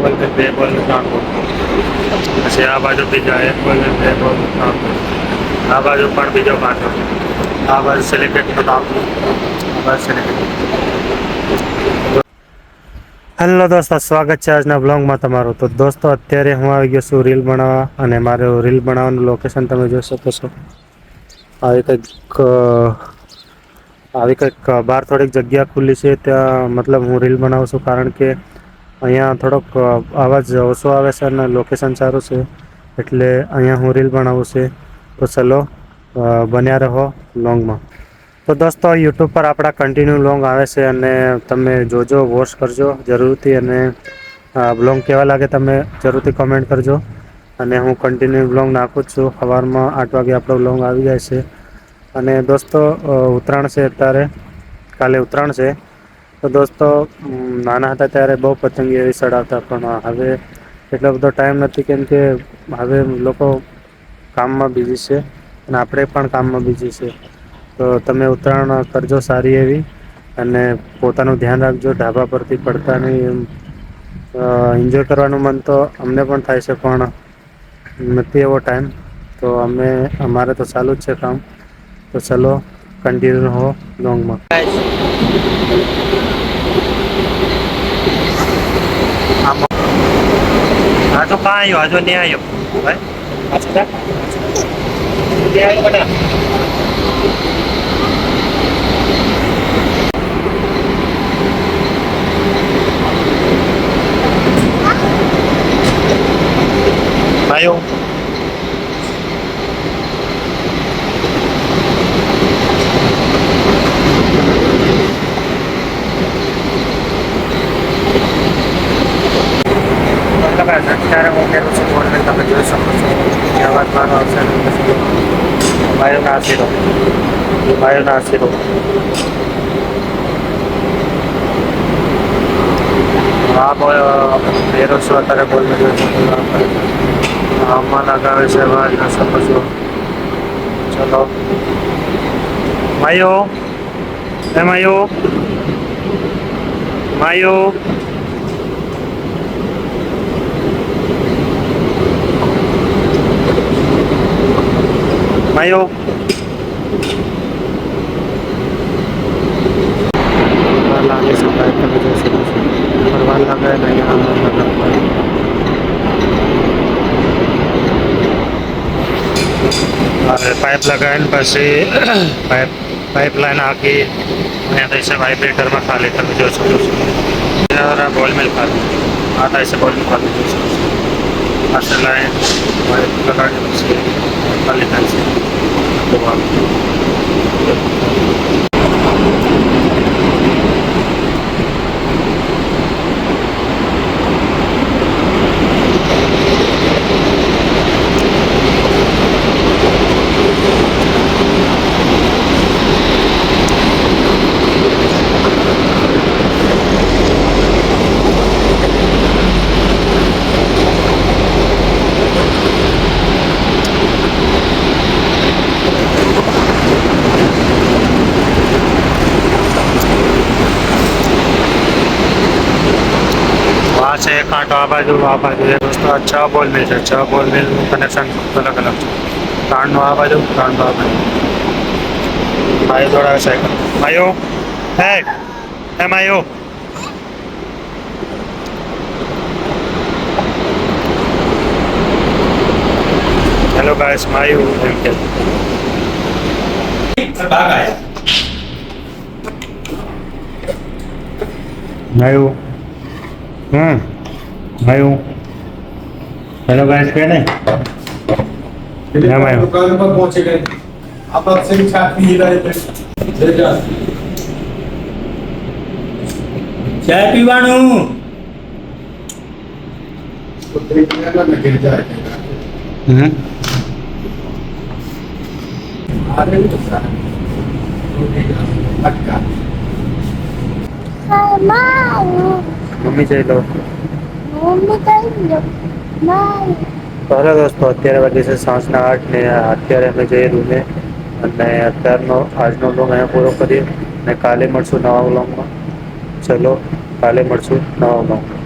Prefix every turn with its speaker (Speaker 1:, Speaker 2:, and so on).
Speaker 1: બોલ બે બોલ નાખો. પછી આ બાજુ બીજા એક બોલ બે બોલ નાખો. આ બાજુ પણ બીજો કાંટો. આ બાજુ સિલેક્ટેડ નાખો. આ બાજુ સિલેક્ટેડ. હેલો દોસ્તો, સ્વાગત છે આજના બ્લોગમાં તમારું. તો દોસ્તો, અત્યારે હું આવી ગયો છું રીલ બનાવવા, અને મારું રીલ બનાવવાનું લોકેશન તમે જોઈ શકો છો. આવી કંઈક બહાર થોડીક જગ્યા ખુલ્લી છે, ત્યાં મતલબ હું રીલ બનાવું છું, કારણ કે અહીંયા થોડોક અવાજ ઓછો આવે છે અને લોકેશન સારું છે, એટલે અહીંયા હું રીલ બનાવું છે. તો ચલો બન્યા રહો લોંગમાં. તો દોસ્તો, યુટ્યુબ પર આપણા કન્ટિન્યુ લોંગ આવે છે, અને તમે જોજો, વોચ કરજો જરૂરથી, અને બ્લોગ કેવા લાગે તમે જરૂરથી કમેન્ટ કરજો. અને હું કન્ટિન્યુ બ્લોગ નાખું જ છું. સવારમાં 8 વાગે આપણો બ્લોગ આવી જાય છે. અને દોસ્તો, ઉત્તરાયણ છે અત્યારે, કાલે ઉત્તરાયણ છે. તો દોસ્તો, નાના હતા ત્યારે બહુ પતંગ એવી ચડાવતા, પણ હવે એટલો બધો ટાઈમ નથી, કેમ કે હવે લોકો કામમાં બિઝી છે, અને આપણે પણ કામમાં બિઝી છે. તો તમે ઉત્તરાયણ કરજો સારી એવી, અને પોતાનું ધ્યાન રાખજો. ઢાબા પરથી પડતા નહીં. એમ એન્જોય કરવાનું મન તો અમને પણ થાય છે, પણ નથી એવો ટાઈમ. તો અમારે તો ચાલુ જ છે કામ. તો ચલો કન્ટિન્યુ હો લોંગમાં. હા તો કાં આવ્યો? હજુ નહીં આવ્યો ભાઈ. ભાઈઓ, અત્યારે હું પહેલું છું બોર્ડને તમે જોઈ શકો છો. ત્યાં વાત મારો આવશે ભાઈઓ નાસી દો, ભાઈઓ નાસી દો. હા બોલ, પહેરો છું અત્યારે બોલને જોઈ શકો છો. હવામાન લગાવે છે, ભાઈ જોઈ શકો છો. ચલો ભાઈઓ, એ ભાઈઓ, ભાઈઓ, ભાઈઓ. લાગે છે ભાઈ, તમે જોઈ શકો છો. ફરવા લાગે નહીં. હવે પાઇપ લગાવીને પછી પાઇપ લાઈન આખી અહીંયા થાય છે વાઇબ્રેટરમાં ખાલી, તમે જોઈ શકો છો. બોલ મિલ ખાલી આ થાય છે, બોલ મિલ ખાલી જોઈ શકો છો. પાસે લાઈન પાઇપ લગાવીને પછી ખાલી થાય છે. છે કાંટો આ બાજુ દોસ્તો. આ 6 બોલ મિલ છે. 6 બોલ મિલનું કનેક્શન અલગ અલગ છે. 3નો આ બાજુ, 3નો આ બાજુ. ભાઈ દોડાવે સાયકલ. ભાઈઓ, હે ભાઈઓ. હેલો ગાઈસ, માયુ એમ કે માયુ. ભાઈ, હેલો ગાઈસ, કે નહીં दुकान पर पहुंचे गए आप से भी चाय पी रहे थे चाय पीवाणू गिर जाए मम्मी चाहिए लो હેલો દોસ્તો, અત્યારે વાગે છે સાંજના 8 ને અત્યારે અમે જઈએ રૂમે, અને આજનો બ્લોગ અહીંયા પૂરો કરીએ, અને કાલે મળશું નવા બ્લોગમાં. ચલો કાલે મળશું નવા બ્લોગમાં.